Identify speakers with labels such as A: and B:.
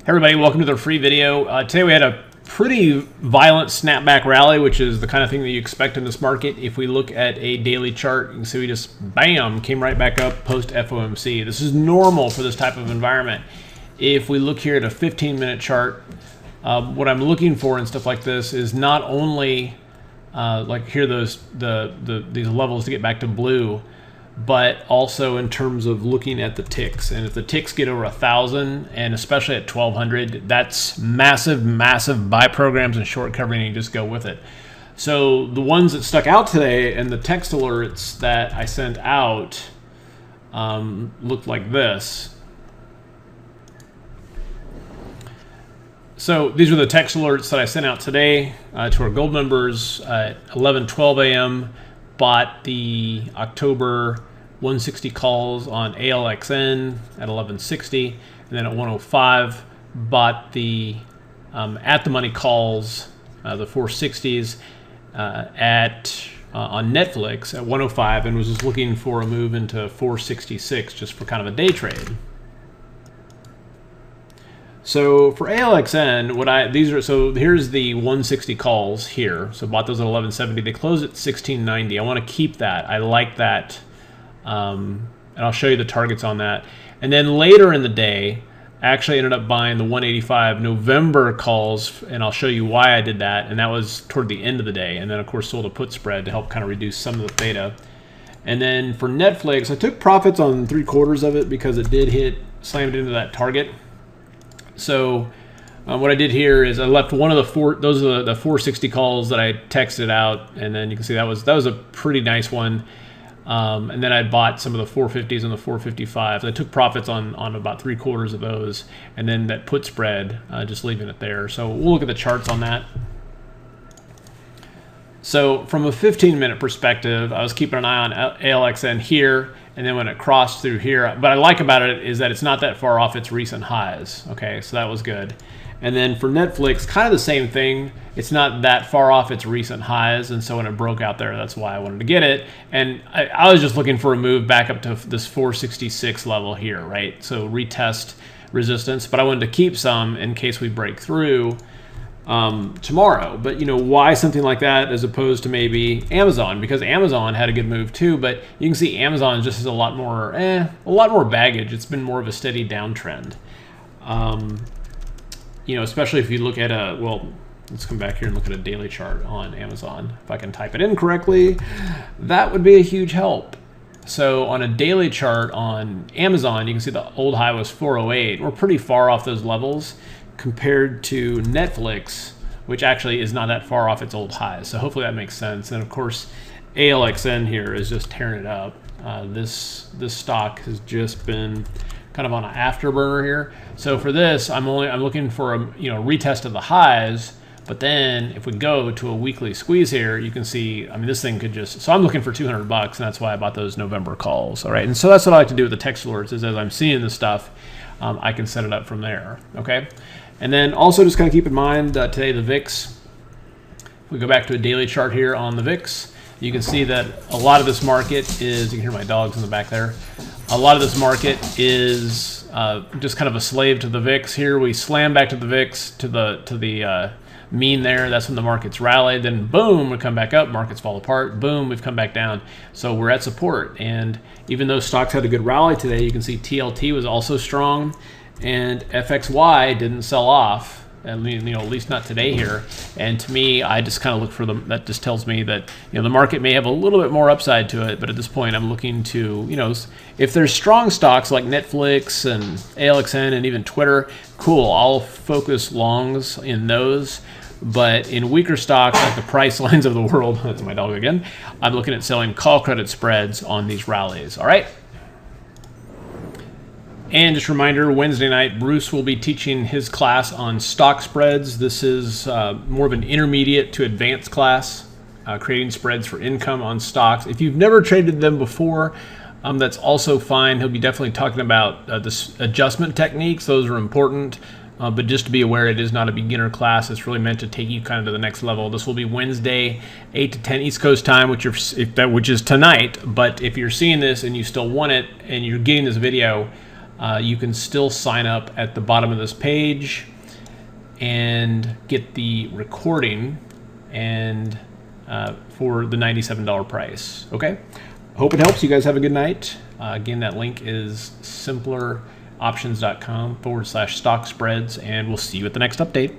A: Everybody, welcome to the free video. Today we had a pretty violent snapback rally, which is the kind of thing that you expect in this market. If we look at a daily chart, you can see we just, bam, came right back up post FOMC. This is normal for this type of environment. If we look here at a 15-minute chart, what I'm looking for and stuff like this is not only like here these levels to get back to blue, but also in terms of looking at the ticks. And if the ticks get over 1,000, and especially at 1,200, that's massive buy programs and short covering, and you just go with it. So the ones that stuck out today and the text alerts that I sent out looked like this. So these are the text alerts that I sent out today to our gold members at 11:12 a.m. Bought the October 160 calls on ALXN at 1160, and then at 105 bought the at the money calls, the 460s on Netflix at 105, and was just looking for a move into 466 just for kind of a day trade. So for ALXN, so here's the 160 calls here. So bought those at 1170. They closed at 1690. I want to keep that. I like that, and I'll show you the targets on that. And then later in the day, I actually ended up buying the 185 November calls, and I'll show you why I did that. And that was toward the end of the day. And then of course sold a put spread to help kind of reduce some of the theta. And then for Netflix, I took profits on 3/4 of it because it did slammed into that target. So what I did here is I left one of those are the 460 calls that I texted out, and then you can see that was a pretty nice one. And then I bought some of the 450s and the 455s. I took profits on about 3/4 of those, and then that put spread, just leaving it there. So we'll look at the charts on that. So from a 15-minute perspective, I was keeping an eye on ALXN here, and then when it crossed through here, what I like about it is that it's not that far off its recent highs. Okay, so that was good. And then for Netflix, kind of the same thing. It's not that far off its recent highs, and so when it broke out there, that's why I wanted to get it. And I was just looking for a move back up to this 466 level here, right? So retest resistance, but I wanted to keep some in case we break through tomorrow. But why something like that as opposed to maybe Amazon? Because Amazon had a good move too, but you can see Amazon just has a lot more baggage. It's been more of a steady downtrend. Especially if you look at let's come back here and look at a daily chart on Amazon. If I can type it in correctly, that would be a huge help. So on a daily chart on Amazon, you can see the old high was 408. We're pretty far off those levels compared to Netflix, which actually is not that far off its old highs. So hopefully that makes sense. And of course, ALXN here is just tearing it up. This stock has just been kind of on an afterburner here. So for this, I'm looking for a retest of the highs. But then if we go to a weekly squeeze here, you can see, this thing could just, so I'm looking for 200 bucks, and that's why I bought those November calls. All right, and so that's what I like to do with the text alerts, is as I'm seeing this stuff, I can set it up from there. Okay. And then also just kind of keep in mind today the VIX. If we go back to a daily chart here on the VIX, you can see that a lot of this market is, you can hear my dogs in the back there, a lot of this market is just kind of a slave to the VIX. Here we slam back to the VIX, to the mean there. That's when the markets rallied. Then boom, we come back up, markets fall apart. Boom, we've come back down. So we're at support. And even though stocks had a good rally today, you can see TLT was also strong. And FXY didn't sell off, at least not today here. And to me, I just kind of look for them. That just tells me that the market may have a little bit more upside to it. But at this point, I'm looking to if there's strong stocks like Netflix and ALXN and even Twitter, cool. I'll focus longs in those. But in weaker stocks like the Pricelines of the world, that's my dog again, I'm looking at selling call credit spreads on these rallies. All right. And just a reminder, Wednesday night, Bruce will be teaching his class on stock spreads. This is more of an intermediate to advanced class, creating spreads for income on stocks. If you've never traded them before, that's also fine. He'll be definitely talking about this adjustment techniques. Those are important. But just to be aware, it is not a beginner class. It's really meant to take you kind of to the next level. This will be Wednesday, 8 to 10 East Coast time, which is tonight. But if you're seeing this and you still want it and you're getting this video, you can still sign up at the bottom of this page and get the recording and for the $97 price. Okay, hope it helps. You guys have a good night. Again, that link is simpleroptions.com/stock spreads, and we'll see you at the next update.